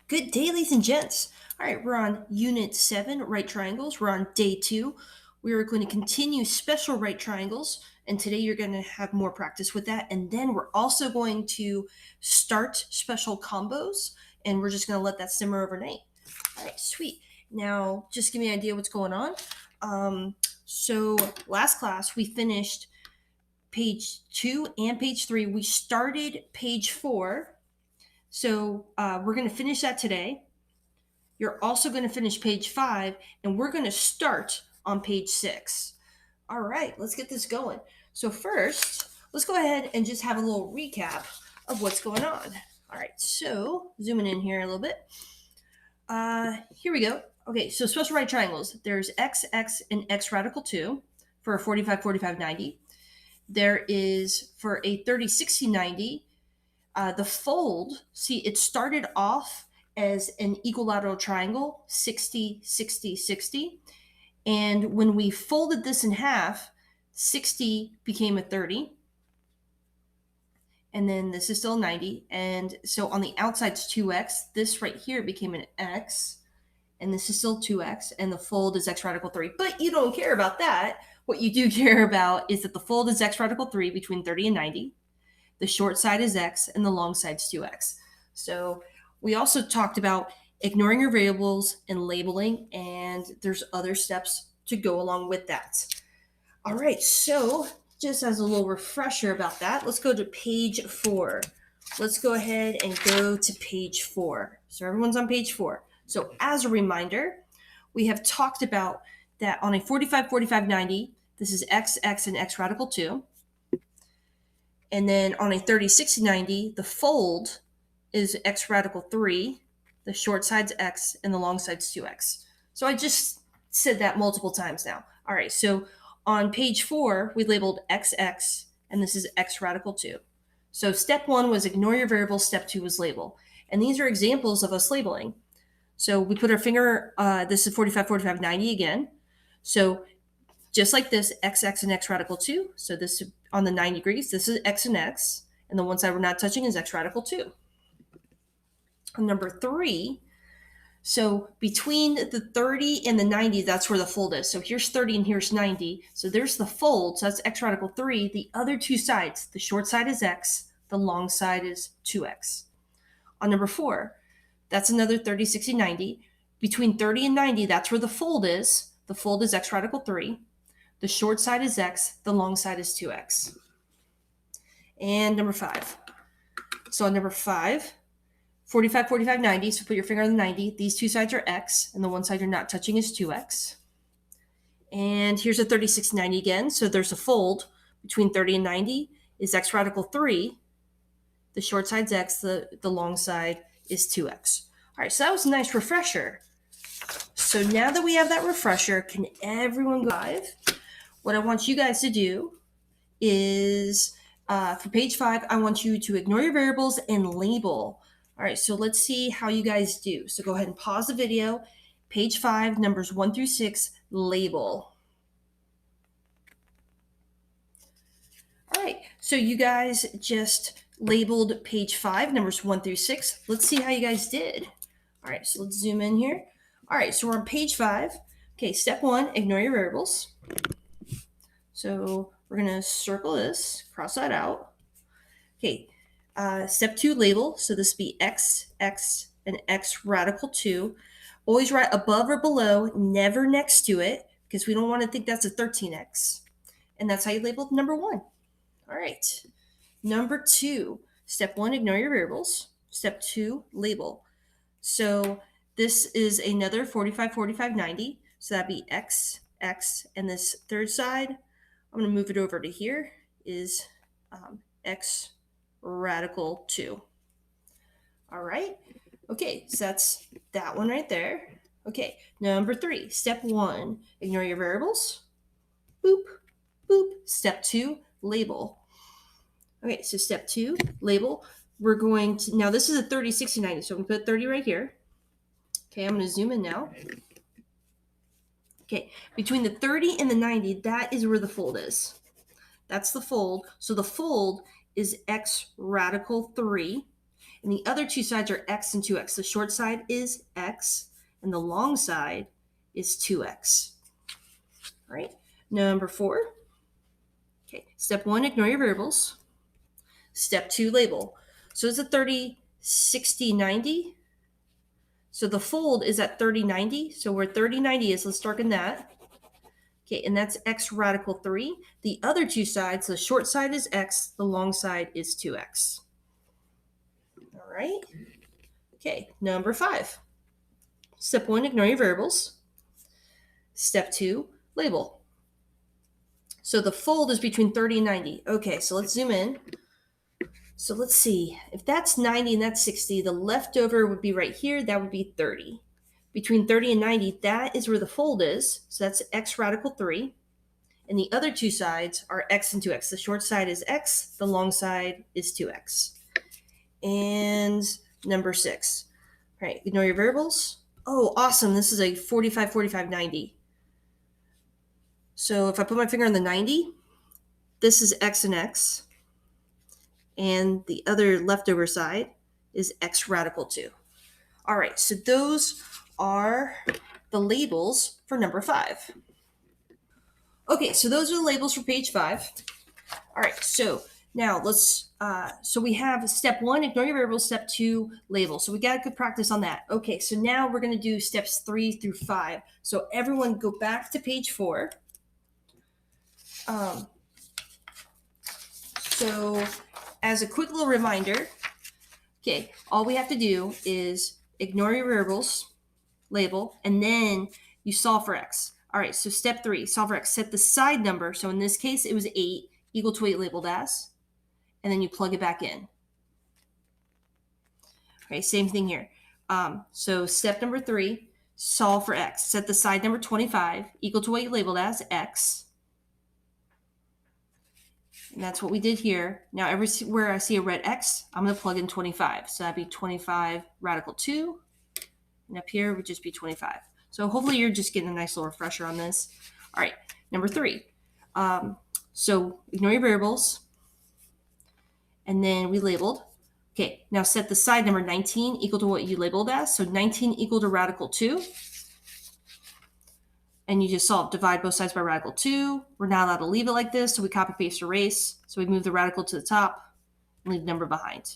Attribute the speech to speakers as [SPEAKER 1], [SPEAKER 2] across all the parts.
[SPEAKER 1] Good day, ladies and gents. All right, we're on Unit 7, right triangles. We're on day 2. We are going to continue special right triangles, and today you're going to have more practice with that. And then we're also going to start special combos, and we're just going to let that simmer overnight. All right, sweet. Now, just give me an idea what's going on. So last class, we finished page 2 and page 3. We started page 4. So we're going to finish that today. You're also going to finish page 5, and we're going to start on page 6. All right, let's get this going. So first, let's go ahead and just have a little recap of what's going on. All right, so zooming in here a little bit. Here we go. Okay, so special right triangles. There's x, and x radical 2 for a 45, 45, 90. There is for a 30, 60, 90. The fold, see, it started off as an equilateral triangle, 60, 60, 60. And when we folded this in half, 60 became a 30. And then this is still 90. And so on the outside, it's 2x. This right here became an x. And this is still 2x. And the fold is x radical 3. But you don't care about that. What you do care about is that the fold is x radical 3 between 30 and 90. The short side is x, and the long side is 2x. So we also talked about ignoring your variables and labeling, and there's other steps to go along with that. All right, so just as a little refresher about that, let's go to page 4. Let's go ahead and go to page 4. So everyone's on page 4. So as a reminder, we have talked about that on a 45, 45, 90, this is x, and x radical 2. And then on a 30, 60, 90, the fold is x radical 3, the short side's x, and the long side's 2x. So I just said that multiple times now. All right, so on page 4, we labeled x, and this is x radical 2. So step 1 was ignore your variables, step 2 was label. And these are examples of us labeling. So we put our finger, this is 45, 45, 90 again. So just like this, x, and x radical 2. So this on the 90 degrees, this is x, and the one side we're not touching is x radical 2. Number 3, so between the 30 and the 90, that's where the fold is. So here's 30 and here's 90. So there's the fold, so that's x radical 3. The other two sides, the short side is x, the long side is 2x. On number 4, that's another 30, 60, 90. Between 30 and 90, that's where the fold is. The fold is x radical 3. The short side is x, the long side is 2x. And number 5. So on number 5, 45, 45, 90. So put your finger on the 90. These two sides are x, and the one side you're not touching is 2x. And here's a 30, 60, 90 again. So there's a fold between 30 and 90 is x radical 3. The short side's x, the long side is 2x. All right, so that was a nice refresher. So now that we have that refresher, can everyone go live? What I want you guys to do is, for page 5, I want you to ignore your variables and label. All right, so let's see how you guys do. So go ahead and pause the video. Page 5, numbers 1 through 6, label. All right, so you guys just labeled page 5, numbers 1 through 6. Let's see how you guys did. All right, so let's zoom in here. All right, so we're on page 5. Okay, step 1, ignore your variables. So we're going to circle this, cross that out. Okay, step 2, label. So this would be x, and x radical 2. Always write above or below, never next to it, because we don't want to think that's a 13x. And that's how you label number 1. All right. Number 2, step 1, ignore your variables. Step 2, label. So this is another 45, 45, 90. So that'd be x, and this third side, I'm going to move it over to here, is x radical 2. All right. Okay, so that's that one right there. Okay, number 3, step 1, ignore your variables. Boop, boop. Step 2, label. Okay, so step 2, label. We're going to, now this is a 30, 60, 90, so I'm going to put 30 right here. Okay, I'm going to zoom in now. Okay, between the 30 and the 90, that is where the fold is. That's the fold. So the fold is x radical 3. And the other two sides are x and 2x. The short side is x, and the long side is 2x. All right, number 4. Okay, step 1, ignore your variables. Step 2, label. So it's a 30, 60, 90. So the fold is at 30, 90. So where 30, 90 is, let's darken that. Okay, and that's x radical 3. The other two sides, the short side is x, the long side is 2x. All right. Okay, number 5. Step 1, ignore your variables. Step 2, label. So the fold is between 30 and 90. Okay, so let's zoom in. So let's see. If that's 90 and that's 60, the leftover would be right here. That would be 30. Between 30 and 90, that is where the fold is. So that's x radical 3. And the other two sides are x and 2x. The short side is x, the long side is 2x. And number 6. All right, ignore your variables. Oh, awesome. This is a 45, 45, 90. So if I put my finger on the 90, this is x and x. And the other leftover side is x radical 2. All right, so those are the labels for number 5. Okay, so those are the labels for page 5. All right, so now let's, so we have step 1, ignore your variables, step 2, label. So we got good practice on that. Okay, so now we're gonna do steps 3 through 5. So everyone go back to page 4. So as a quick little reminder, okay, all we have to do is ignore your variables, label, and then you solve for x. All right, so step 3, solve for x. Set the side number. So in this case, it was 8 equal to 8 labeled as, and then you plug it back in. Okay, same thing here. So step number 3, solve for x. Set the side number 25 equal to what you labeled as x. And that's what we did here. Now, everywhere I see a red X, I'm going to plug in 25. So that'd be 25 radical 2. And up here would just be 25. So hopefully you're just getting a nice little refresher on this. All right, number 3. So ignore your variables. And then we labeled. Okay, now set the side number 19 equal to what you labeled as. So 19 equal to radical 2. And you just solve, divide both sides by radical 2. We're not allowed to leave it like this, so we copy, paste, erase. So we move the radical to the top and leave number behind.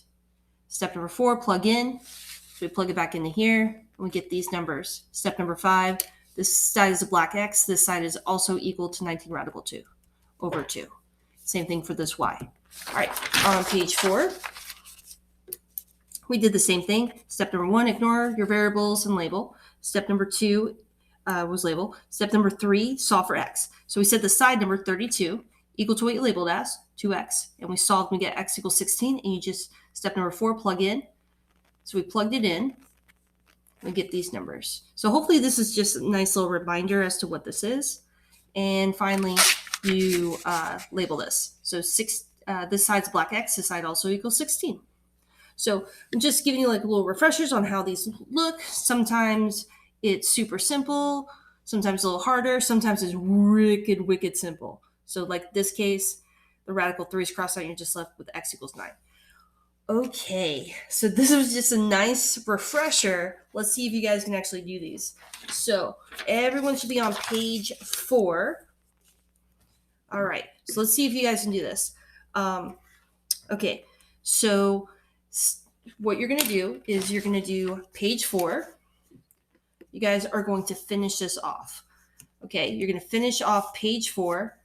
[SPEAKER 1] Step number 4, plug in. So we plug it back into here, and we get these numbers. Step number 5, this side is a black x. This side is also equal to 19 radical 2 over 2. Same thing for this y. All right, on page 4, we did the same thing. Step number 1, ignore your variables and label. Step number 2, was label. Step number 3, solve for x. So we set the side number 32 equal to what you labeled as 2x, and we solved and we get x equals 16, and you just, step number 4, plug in. So we plugged it in, we get these numbers. So hopefully this is just a nice little reminder as to what this is. And finally, you label this. So this side's black x, this side also equals 16. So I'm just giving you like little refreshers on how these look. Sometimes it's super simple, sometimes a little harder, sometimes it's wicked simple. So like this case, the radical 3 is crossed out and you're just left with x equals 9. Okay, so this was just a nice refresher. Let's see if you guys can actually do these. So everyone should be on page 4. All right, so let's see if you guys can do this. Okay, so what you're gonna do is you're gonna do page 4. You guys are going to finish this off. Okay, you're going to finish off page 4,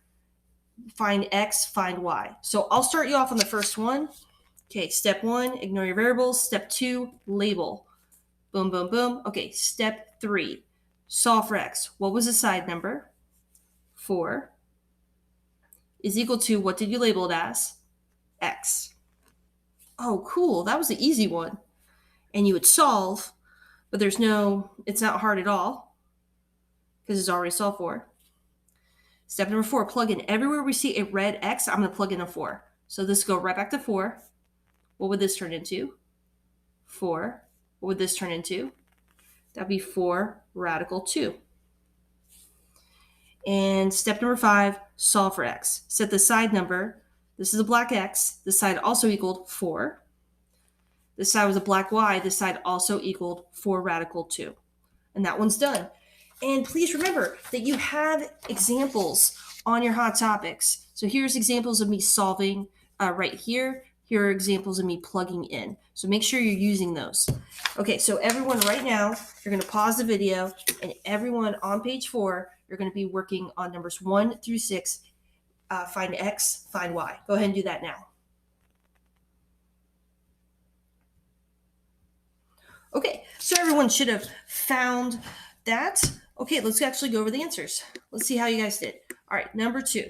[SPEAKER 1] find x, find y. So I'll start you off on the first one. Okay, step 1, ignore your variables. Step 2, label. Boom, boom, boom. Okay, step 3, solve for x. What was the side number? 4 is equal to, what did you label it as? X. Oh, cool. That was the easy one. And you would solve, but it's not hard at all because it's already solved for. Step number 4, plug in. Everywhere we see a red X, I'm going to plug in a 4. So this go right back to 4. What would this turn into? 4. What would this turn into? That'd be 4 radical 2. And step number 5, solve for X. Set the side number. This is a black X. This side also equaled 4. This side was a black y. This side also equaled 4 radical 2. And that one's done. And please remember that you have examples on your hot topics. So here's examples of me solving right here. Here are examples of me plugging in. So make sure you're using those. Okay, so everyone right now, you're going to pause the video, and everyone on page 4, you're going to be working on numbers 1 through 6. Find x, find y. Go ahead and do that now. Okay, so everyone should have found that. Okay, let's actually go over the answers. Let's see how you guys did. All right, number two,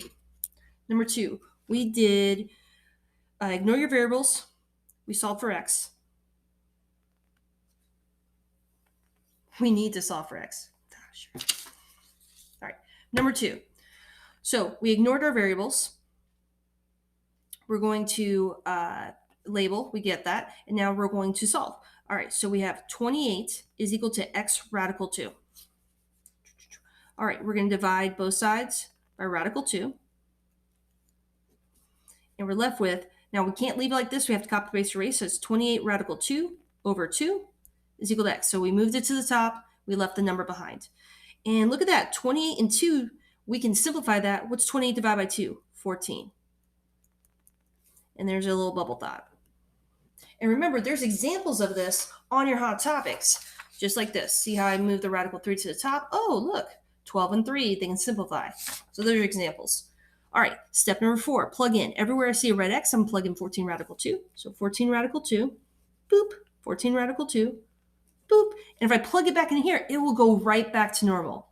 [SPEAKER 1] we did ignore your variables. We solved for x. We need to solve for x. All right, number 2. So we ignored our variables. We're going to label, we get that, and now we're going to solve. All right, so we have 28 is equal to x radical 2. All right, we're going to divide both sides by radical 2. And we're left with, now we can't leave it like this, we have to copy, paste, erase, so it's 28 radical 2 over 2 is equal to x. So we moved it to the top, we left the number behind. And look at that, 28 and 2, we can simplify that. What's 28 divided by 2? 14. And there's a little bubble dot. And remember, there's examples of this on your hot topics, just like this. See how I moved the radical 3 to the top? Oh, look, 12 and 3, they can simplify. So those are examples. All right, step number 4, plug in. Everywhere I see a red X, I'm plugging 14 radical 2. So 14 radical 2, boop, 14 radical 2, boop. And if I plug it back in here, it will go right back to normal.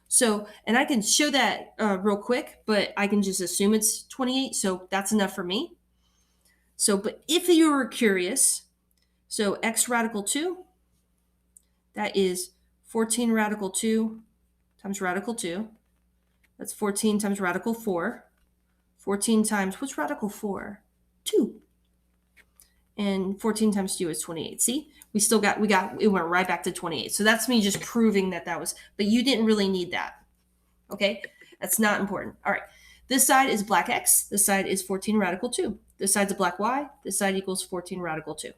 [SPEAKER 1] So, and I can show that real quick, but I can just assume it's 28. So that's enough for me. So, but if you were curious, so x radical 2, that is 14 radical 2 times radical 2. That's 14 times radical 4. 14 times, what's radical 4? 2. And 14 times 2 is 28. See, it went right back to 28. So that's me just proving that was, but you didn't really need that. Okay, that's not important. All right, this side is black x. This side is 14 radical 2. This side's a black y. This side equals 14 radical 2.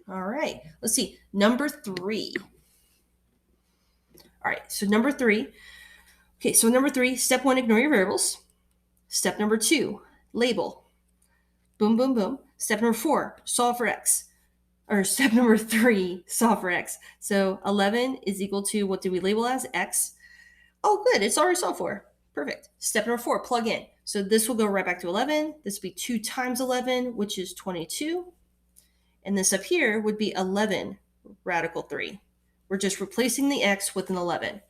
[SPEAKER 1] All right, let's see. Number 3. All right, so number 3. Okay, so number 3, step 1, ignore your variables. Step number 2, label. Boom, boom, boom. Step number 4, solve for x. Or step number 3, solve for x. So 11 is equal to, what do we label as? X. Oh, good, it's already solved for. Perfect. Step number 4, plug in. So this will go right back to 11. This would be 2 times 11, which is 22. And this up here would be 11 radical 3. We're just replacing the x with an 11.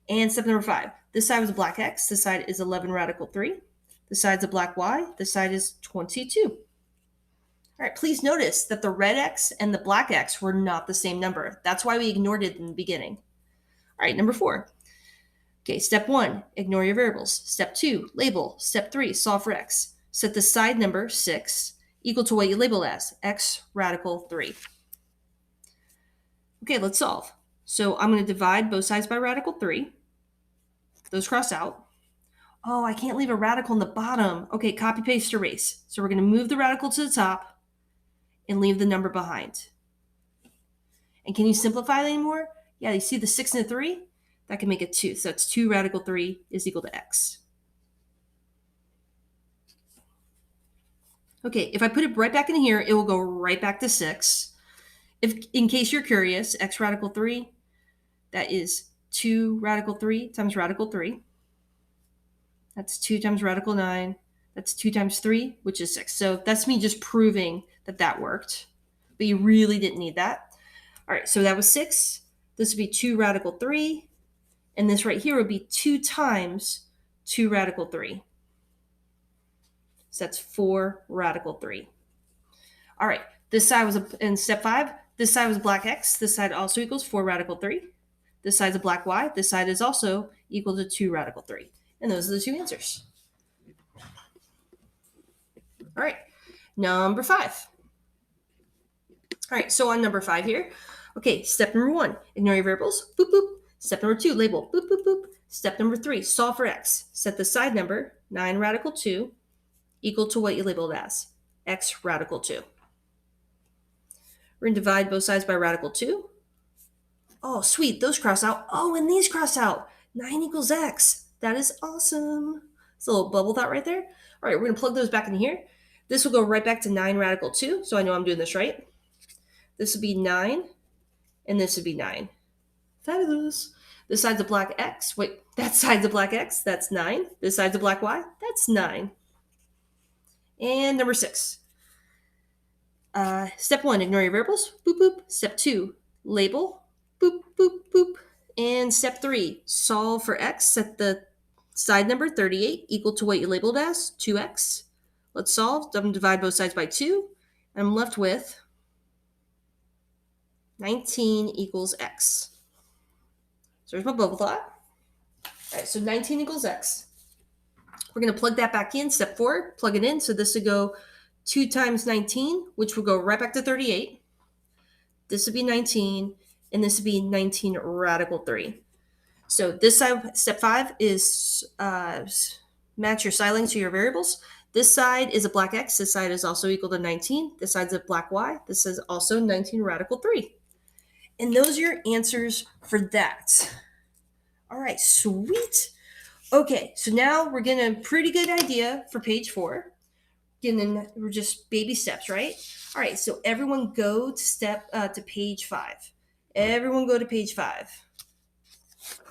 [SPEAKER 1] And step number 5, this side was a black x. This side is 11 radical 3. This side's a black y. This side is 22. All right, please notice that the red x and the black x were not the same number. That's why we ignored it in the beginning. All right, number 4. Okay, step 1, ignore your variables. Step 2, label. Step 3, solve for x. Set the side number 6 equal to what you label as x radical 3. Okay, let's solve. So I'm going to divide both sides by radical 3. Those cross out. Oh, I can't leave a radical in the bottom. Okay, copy, paste, erase. So we're going to move the radical to the top and leave the number behind. And can you simplify it anymore? Yeah, you see the 6 and the 3? That can make it 2. So that's 2 radical 3 is equal to x. Okay, if I put it right back in here, it will go right back to 6. If, in case you're curious, x radical 3, that is 2 radical 3 times radical 3. That's 2 times radical 9. That's 2 times 3, which is 6. So that's me just proving that worked. But you really didn't need that. All right, so that was 6. This would be 2 radical 3. And this right here would be 2 times 2 radical 3. So that's 4 radical 3. All right, this side was, in step 5, this side was black x. This side also equals 4 radical 3. This side's a black y. This side is also equal to 2 radical 3. And those are the 2 answers. All right, number 5. All right, so on number 5 here, okay, step number 1, ignore your variables, boop, boop. Step number 2, label, boop, boop, boop. Step number 3, solve for x. Set the side number, 9 radical 2, equal to what you labeled as, x radical 2. We're going to divide both sides by radical 2. Oh, sweet. Those cross out. Oh, and these cross out. 9 equals x. That is awesome. It's a little bubble thought right there. All right, we're going to plug those back in here. This will go right back to 9 radical 2, so I know I'm doing this right. This would be 9, and this would be 9. Fabulous. This side's a black x. Wait, that side's a black x. That's 9. This side's a black y. That's 9. And number 6. Step 1, ignore your variables. Boop, boop. Step 2, label. Boop, boop, boop. And step 3, solve for x. Set the side number 38 equal to what you labeled as 2x. Let's solve. Divide both sides by 2. I'm left with 19 equals x. So there's my bubble thought. All right, so 19 equals x. We're going to plug that back in. Step 4, plug it in. So this would go 2 times 19, which will go right back to 38. This would be 19, and this would be 19 radical 3. So this side, step 5, is match your silings to your variables. This side is a black x. This side is also equal to 19. This side's a black y. This is also 19 radical 3. And those are your answers for that. All right, sweet. Okay, so now we're getting a pretty good idea for page 4. We're just baby steps, right? All right, so everyone go to page 5. Everyone go to page 5.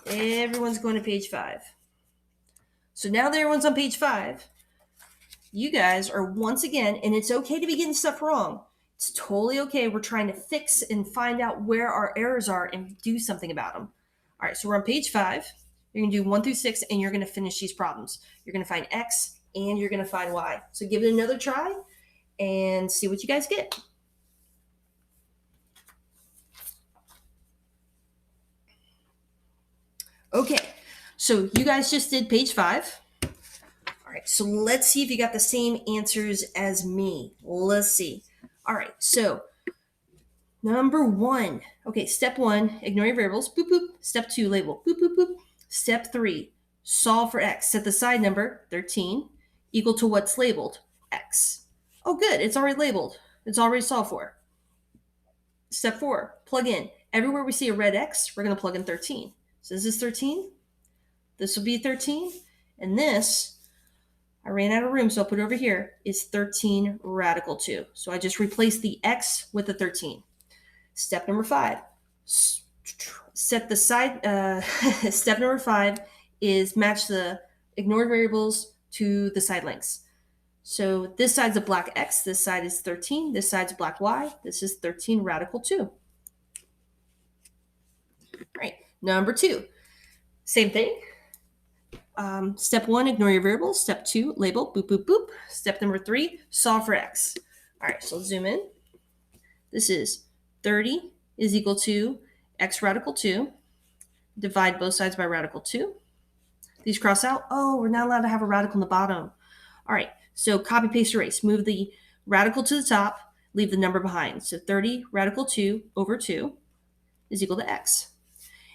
[SPEAKER 1] Everyone's going to page 5. So now that everyone's on page 5, you guys are once again, and it's okay to be getting stuff wrong. It's totally okay. We're trying to fix and find out where our errors are and do something about them. All right, so we're on page 5. You're going to do 1 through 6, and you're going to finish these problems. You're going to find x, and you're going to find y. So give it another try and see what you guys get. Okay, so you guys just did page 5. All right, so let's see if you got the same answers as me. Let's see. All right, so number 1. Okay, step 1, ignore your variables. Boop, boop. Step 2, label. Boop, boop, boop. Step 3, solve for x. Set the side number, 13, equal to what's labeled, x. Oh, good. It's already labeled. It's already solved for. Step 4, plug in. Everywhere we see a red x, we're going to plug in 13. So this is 13. This will be 13. And this, I ran out of room, so I'll put it over here, is 13 radical 2. So I just replaced the x with the 13. Step number 5, set the side, step number 5 is match the ignored variables to the side lengths. So this side's a black x, this side is 13, this side's a black y, this is 13 radical 2. All right, number 2, same thing. Step 1, ignore your variables. Step 2, label, boop, boop, boop. Step number 3, solve for x. All right, so let's zoom in. This is 30 is equal to x radical 2. Divide both sides by radical 2. These cross out. Oh, we're not allowed to have a radical in the bottom. All right, so copy, paste, erase. Move the radical to the top, leave the number behind. So 30 radical 2 over 2 is equal to x.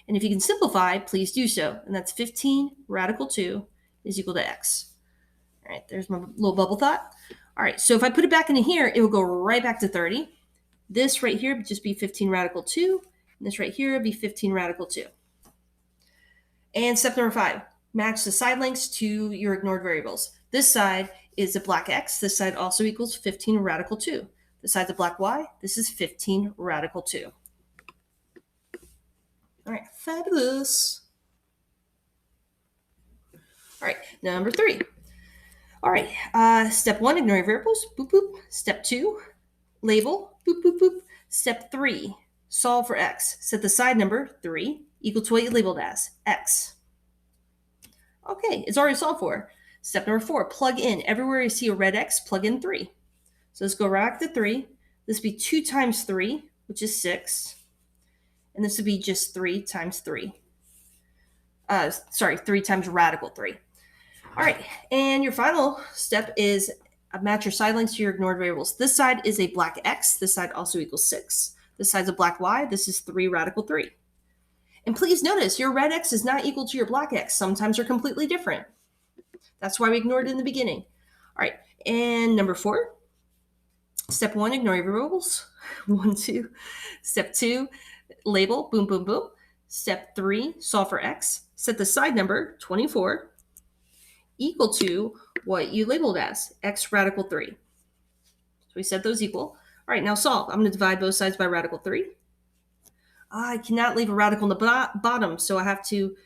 [SPEAKER 1] And if you can simplify, please do so. And that's 15 radical 2 is equal to x. All right, there's my little bubble thought. All right, so if I put it back into here, it will go right back to 30. This right here would just be 15 radical 2. And this right here would be 15 radical 2. And step number 5, match the side lengths to your ignored variables. This side is a black x. This side also equals 15 radical 2. This side's a black y. This is 15 radical 2. All right, fabulous. All right, number 3. All right, step 1, ignore your variables. Boop, boop. Step 2, label. Boop, boop, boop. Step 3, solve for x. Set the side number, 3, equal to what you labeled as, x. Okay, it's already solved for. Step number 4, plug in. Everywhere you see a red x, plug in 3. So let's go right back to 3. This would be 2 times 3, which is 6. And this would be just 3 times 3. 3 times radical 3. All right, and your final step is match your side lengths to your ignored variables. This side is a black x. This side also equals 6. This side's a black y. This is 3 radical 3. And please notice, your red x is not equal to your black x. Sometimes they're completely different. That's why we ignored it in the beginning. All right, and number 4. Step 1, ignore your variables. 1, 2. Step 2, label, boom, boom, boom. Step 3, solve for x. Set the side number, 24, equal to what you labeled as, x radical 3. So we set those equal. All right, now solve. I'm going to divide both sides by radical 3. I cannot leave a radical in the bottom, so I have to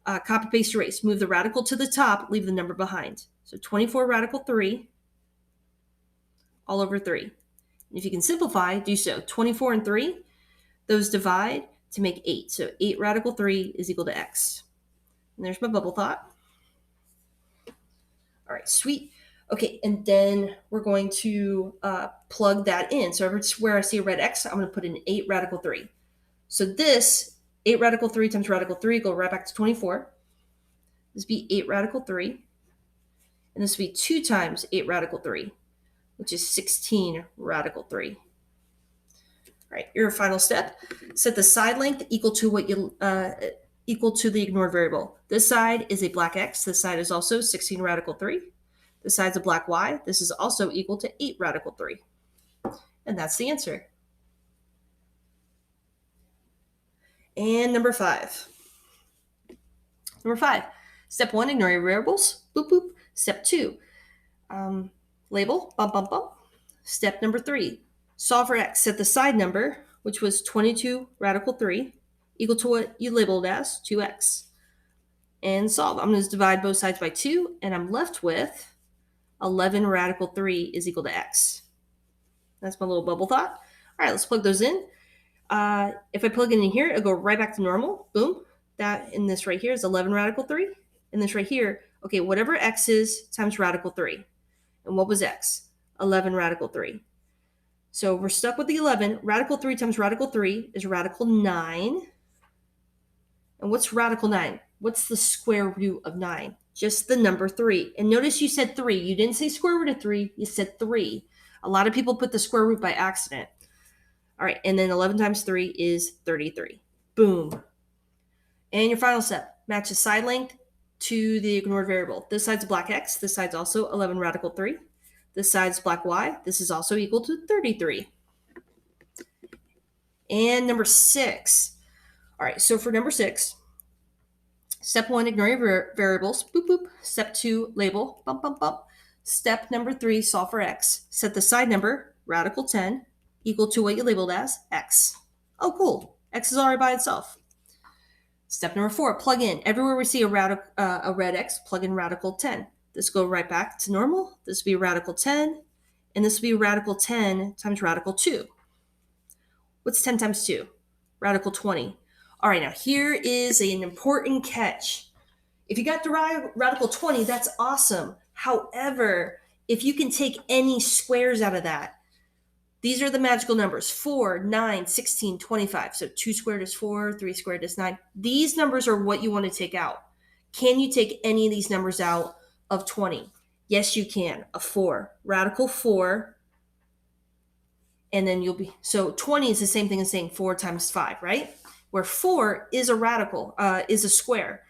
[SPEAKER 1] copy, paste, erase. Move the radical to the top, leave the number behind. So 24 radical 3 all over 3. And if you can simplify, do so. 24 and 3, those divide to make 8. So 8 radical 3 is equal to x. And there's my bubble thought. All right, sweet. Okay, and then we're going to plug that in. So everywhere I see a red x, I'm going to put in 8 radical 3. So this 8 radical 3 times radical 3, go right back to 24. This would be 8 radical 3. And this would be 2 times 8 radical 3, which is 16 radical 3. All right, your final step. Set the side length equal to what you equal to the ignored variable. This side is a black x. This side is also 16 radical 3. This side's a black y. This is also equal to 8 radical 3. And that's the answer. And number 5. Number 5. Step 1, ignore your variables. Boop, boop. Step 2, label, bump, bump, bump. Step number 3, solve for x. Set the side number, which was 22 radical 3, equal to what you labeled as 2x. And solve. I'm going to divide both sides by 2, and I'm left with 11 radical 3 is equal to x. That's my little bubble thought. All right, let's plug those in. If I plug it in here, it'll go right back to normal. Boom. That in this right here is 11 radical 3. And this right here, okay, whatever x is times radical 3. And what was x? 11 radical 3. So we're stuck with the 11. Radical 3 times radical 3 is radical 9. And what's radical 9? What's the square root of 9? Just the number 3. And notice you said 3. You didn't say square root of 3. You said 3. A lot of people put the square root by accident. All right, and then 11 times 3 is 33. Boom. And your final step, match the side length to the ignored variable. This side's black x. This side's also 11 radical 3. This side's black y. This is also equal to 33. And number 6. All right, so for number 6, step 1, ignore your variables. Boop, boop. Step 2, label. Bump, bump, bump. Step number 3, solve for x. Set the side number, radical 10, equal to what you labeled as x. Oh, cool. X is already by itself. Step number 4, plug in. Everywhere we see a red x, plug in radical 10. This will go right back to normal. This will be radical 10, and this will be radical 10 times radical 2. What's 10 times 2? Radical 20. All right, now here is an important catch. If you got the radical 20, that's awesome. However, if you can take any squares out of that, these are the magical numbers, 4, 9, 16, 25. So 2 squared is 4, 3 squared is 9. These numbers are what you want to take out. Can you take any of these numbers out of 20? Yes, you can. A 4, radical 4, and then you'll be, so 20 is the same thing as saying 4 times 5, right? Where 4 is a radical, is a square.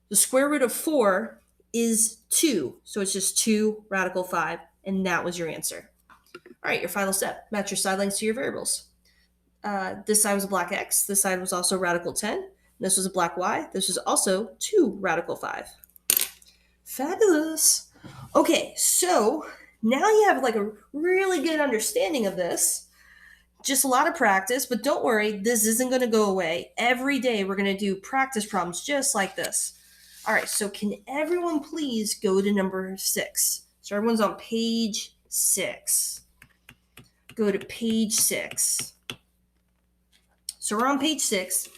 [SPEAKER 1] The square root of 4 is 2, so it's just 2 radical 5, and that was your answer. All right, your final step, match your side lengths to your variables. This side was a black x, this side was also radical 10, this was a black y, this was also 2 radical 5. Fabulous. Okay, so now you have like a really good understanding of this. Just a lot of practice, but don't worry, this isn't going to go away. Every day we're going to do practice problems just like this. All right, so can everyone please go to number 6? So everyone's on page 6. Go to page 6. So we're on page 6,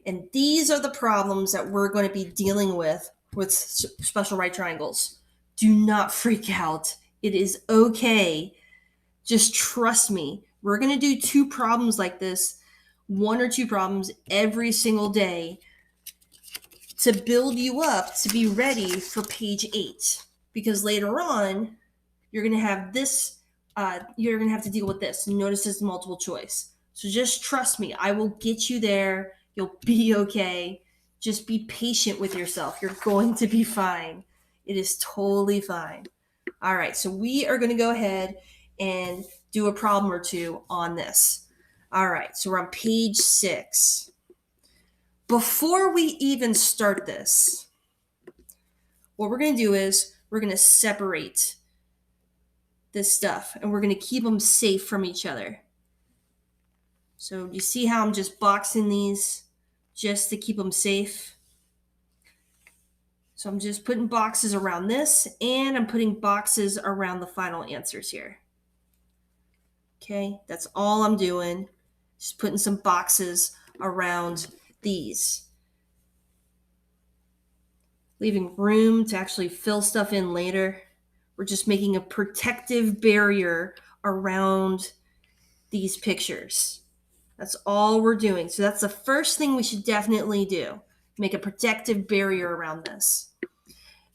[SPEAKER 1] and these are the problems that we're going to be dealing with special right triangles. Do not freak out. It is okay. Just trust me. We're going to do 2 problems like this, 1 or 2 problems every single day to build you up to be ready for page 8. Because later on, you're going to have this, you're going to have to deal with this. Notice this is multiple choice. So just trust me. I will get you there. You'll be okay. Just be patient with yourself. You're going to be fine. It is totally fine. All right, so we are going to go ahead and do a problem or 2 on this. All right, so we're on page 6. Before we even start this, what we're going to do is we're going to separate this stuff and we're going to keep them safe from each other. So you see how I'm just boxing these just to keep them safe? So I'm just putting boxes around this, and I'm putting boxes around the final answers here. Okay, that's all I'm doing. Just putting some boxes around these. Leaving room to actually fill stuff in later. We're just making a protective barrier around these pictures. That's all we're doing. So that's the first thing we should definitely do. Make a protective barrier around this.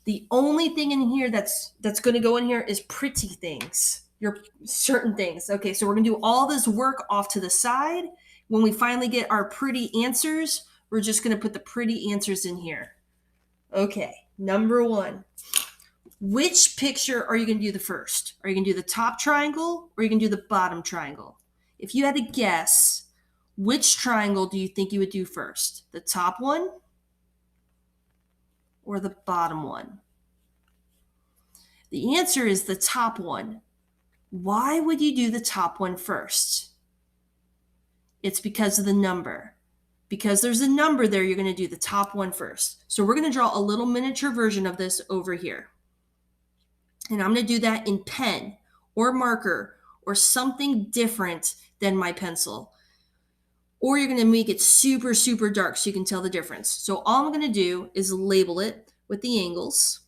[SPEAKER 1] The only thing in here that's going to go in here is pretty things. Your certain things. Okay, so we're going to do all this work off to the side. When we finally get our pretty answers, we're just going to put the pretty answers in here. Okay, number 1. Which picture are you going to do the first? Are you going to do the top triangle or are you going to do the bottom triangle? If you had to guess, which triangle do you think you would do first? The top one or the bottom one? The answer is the top one. Why would you do the top one first? It's because of the number. Because there's a number there, you're going to do the top one first. So we're going to draw a little miniature version of this over here. And I'm going to do that in pen or marker or something different than my pencil. Or you're going to make it super, super dark so you can tell the difference. So all I'm going to do is label it with the angles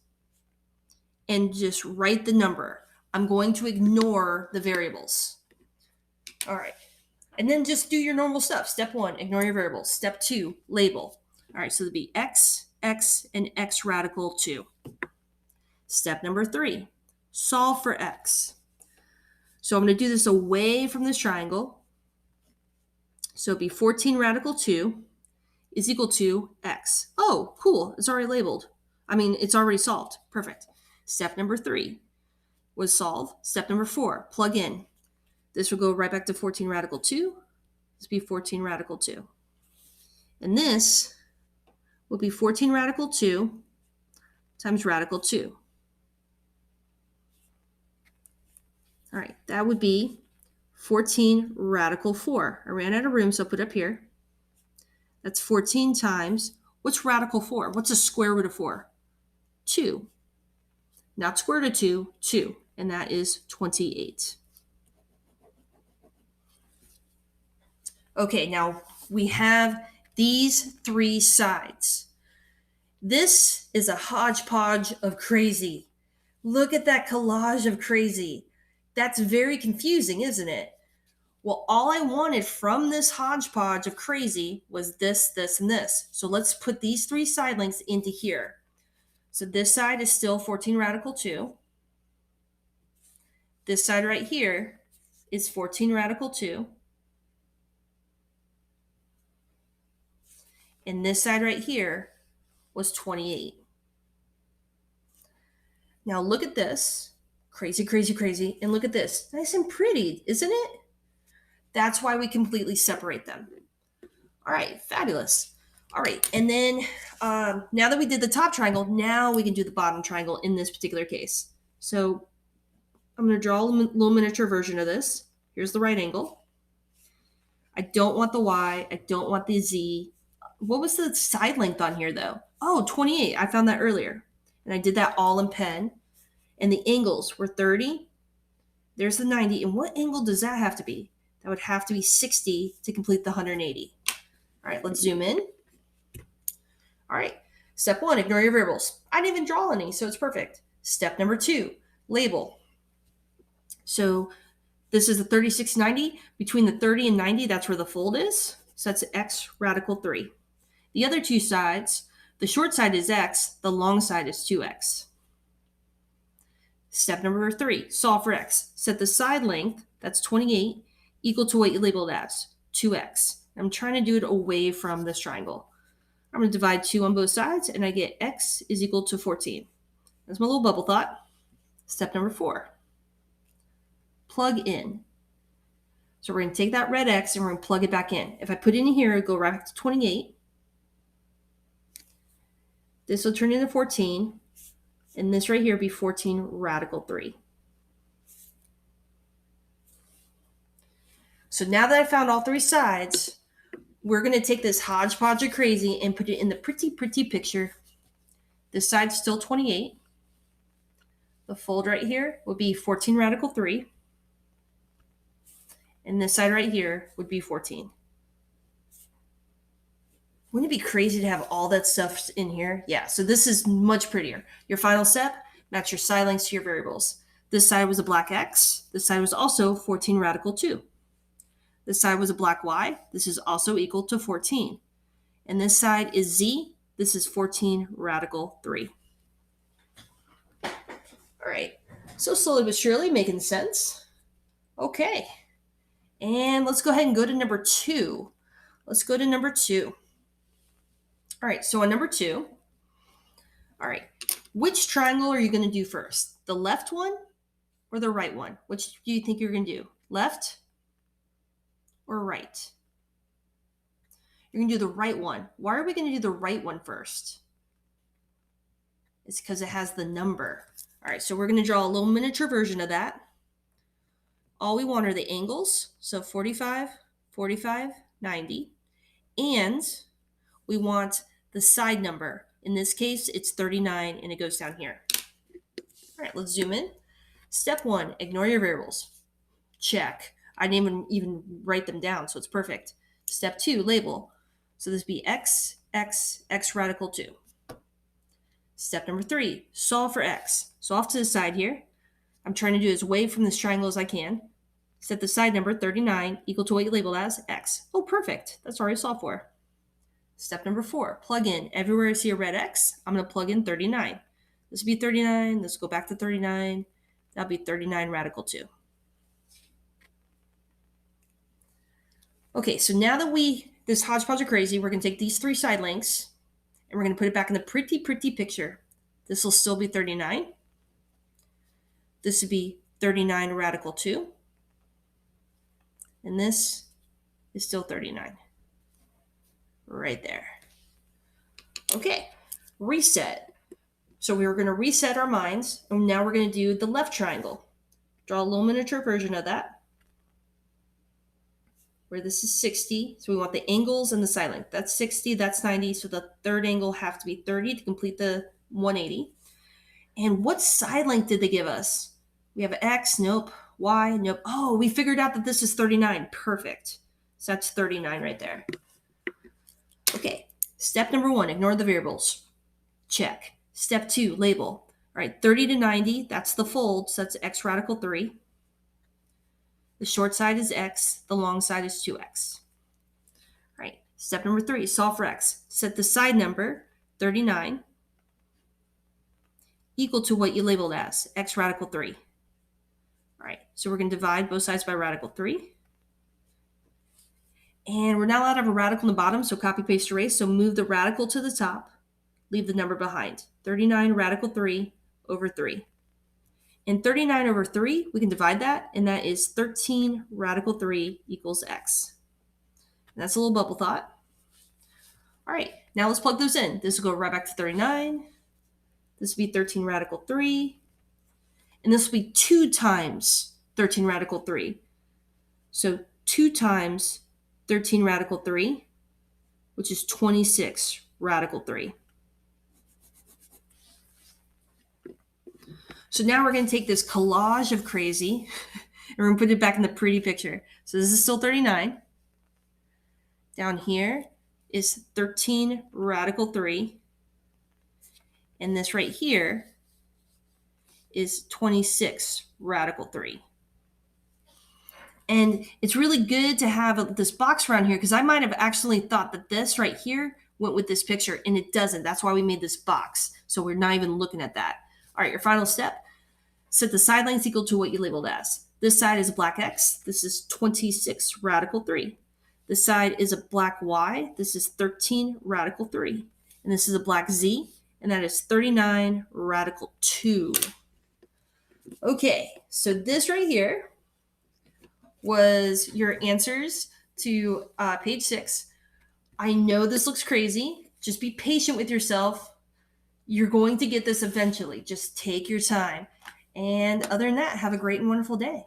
[SPEAKER 1] and just write the number. I'm going to ignore the variables. All right. And then just do your normal stuff. Step 1, ignore your variables. Step 2, label. All right, so it'll be x, x, and x radical 2. Step number 3, solve for x. So I'm going to do this away from this triangle. So it'd be 14 radical 2 is equal to x. Oh, cool. It's already labeled. It's already solved. Perfect. Step number 3 was solve. Step number 4, plug in. This will go right back to 14 radical 2. This will be 14 radical 2. And this will be 14 radical 2 times radical 2. All right, that would be 14 radical 4. I ran out of room, so I'll put it up here. That's 14 times, what's radical 4? What's the square root of 4? 2. Not square root of 2, 2. And that is 28. Okay, now we have these 3 sides. This is a hodgepodge of crazy. Look at that collage of crazy. That's very confusing, isn't it? Well, all I wanted from this hodgepodge of crazy was this, this, and this. So let's put these 3 side lengths into here. So this side is still 14 radical 2. This side right here is 14 radical 2. And this side right here was 28. Now look at this. Crazy, crazy, crazy. And look at this. Nice and pretty, isn't it? That's why we completely separate them. All right, fabulous. All right, and then now that we did the top triangle, now we can do the bottom triangle in this particular case. So I'm going to draw a little miniature version of this. Here's the right angle. I don't want the Y. I don't want the Z. What was the side length on here, though? Oh, 28. I found that earlier. And I did that all in pen. And the angles were 30. There's the 90. And what angle does that have to be? That would have to be 60 to complete the 180. All right, let's zoom in. All right, step 1, ignore your variables. I didn't even draw any, so it's perfect. Step number 2, label. So this is the 3690. Between the 30 and 90, that's where the fold is. So that's x radical 3. The other 2 sides, the short side is x, the long side is 2x. Step number 3, solve for x. Set the side length, that's 28, equal to what you labeled as, 2x. I'm trying to do it away from this triangle. I'm going to divide 2 on both sides, and I get x is equal to 14. That's my little bubble thought. Step number 4, plug in. So we're going to take that red x and we're going to plug it back in. If I put it in here, it'll go right back to 28. This will turn into 14. And this right here will be 14 radical 3. So now that I found all three sides, we're going to take this hodgepodge of crazy and put it in the pretty picture. This side's still 28. The fold right here would be 14 radical 3. And this side right here would be 14. Wouldn't it be crazy to have all that stuff in here? Yeah, so this is much prettier. Your final step, match your side lengths to your variables. This side was a black x. This side was also 14 radical 2. This side was a black y. This is also equal to 14. And this side is z. This is 14 radical 3. All right, so slowly but surely making sense. Okay, and let's go ahead and go to number 2. Let's go to number 2. All right, so on number 2, all right, which triangle are you going to do first? The left one or the right one? Which do you think you're going to do? Left or right? You're going to do the right one. Why are we going to do the right one first? It's because it has the number. All right, so we're going to draw a little miniature version of that. All we want are the angles, so 45, 45, 90, and we want the side number. In this case, it's 39, and it goes down here. All right, let's zoom in. Step 1, ignore your variables. Check. I didn't even write them down, so it's perfect. Step 2, label. So this would be x radical 2. Step number 3, solve for x. So off to the side here, I'm trying to do as away from this triangle as I can. Set the side number 39 equal to what you labeled as x. Oh, perfect. That's already solved for. Step number 4, plug in. Everywhere I see a red x, I'm going to plug in 39. This will be 39. This will go back to 39. That'll be 39 radical 2. Okay, so now that this hodgepodge of crazy, we're going to take these three side lengths and we're going to put it back in the pretty picture. This will still be 39. This would be 39 radical 2. And this is still 39. Right there. Okay, reset. So we were going to reset our minds, and now we're going to do the left triangle. Draw a little miniature version of that, where this is 60. So we want the angles and the side length. That's 60, that's 90, so the third angle have to be 30 to complete the 180. And what side length did they give us? We have x, nope. Y, nope. Oh, we figured out that this is 39. Perfect. So that's 39 right there. Okay, step number 1, ignore the variables. Check. Step 2, label. All right, 30 to 90, that's the fold, so that's x radical 3. The short side is x, the long side is 2x. All right, step number 3, solve for x. Set the side number, 39, equal to what you labeled as, x radical 3. All right, so we're going to divide both sides by radical 3. And we're not allowed to have a radical in the bottom, so copy, paste, erase. So move the radical to the top, leave the number behind. 39 radical 3 over 3. And 39 over 3, we can divide that, and that is 13 radical 3 equals x. And that's a little bubble thought. All right, now let's plug those in. This will go right back to 39. This will be 13 radical 3. And this will be 2 times 13 radical 3. So 2 times 13 radical 3, which is 26 radical 3. So now we're going to take this collage of crazy and we're going to put it back in the pretty picture. So this is still 39. Down here is 13 radical 3. And this right here is 26 radical 3. And it's really good to have this box around here because I might have actually thought that this right here went with this picture, and it doesn't. That's why we made this box. So we're not even looking at that. All right, your final step. Set the side lengths equal to what you labeled as. This side is a black x. This is 26 radical 3. This side is a black y. This is 13 radical 3. And this is a black z, and that is 39 radical 2. Okay, so this right here was your answers to page 6. I know this looks crazy. Just be patient with yourself. You're going to get this eventually. Just take your time. And other than that, have a great and wonderful day.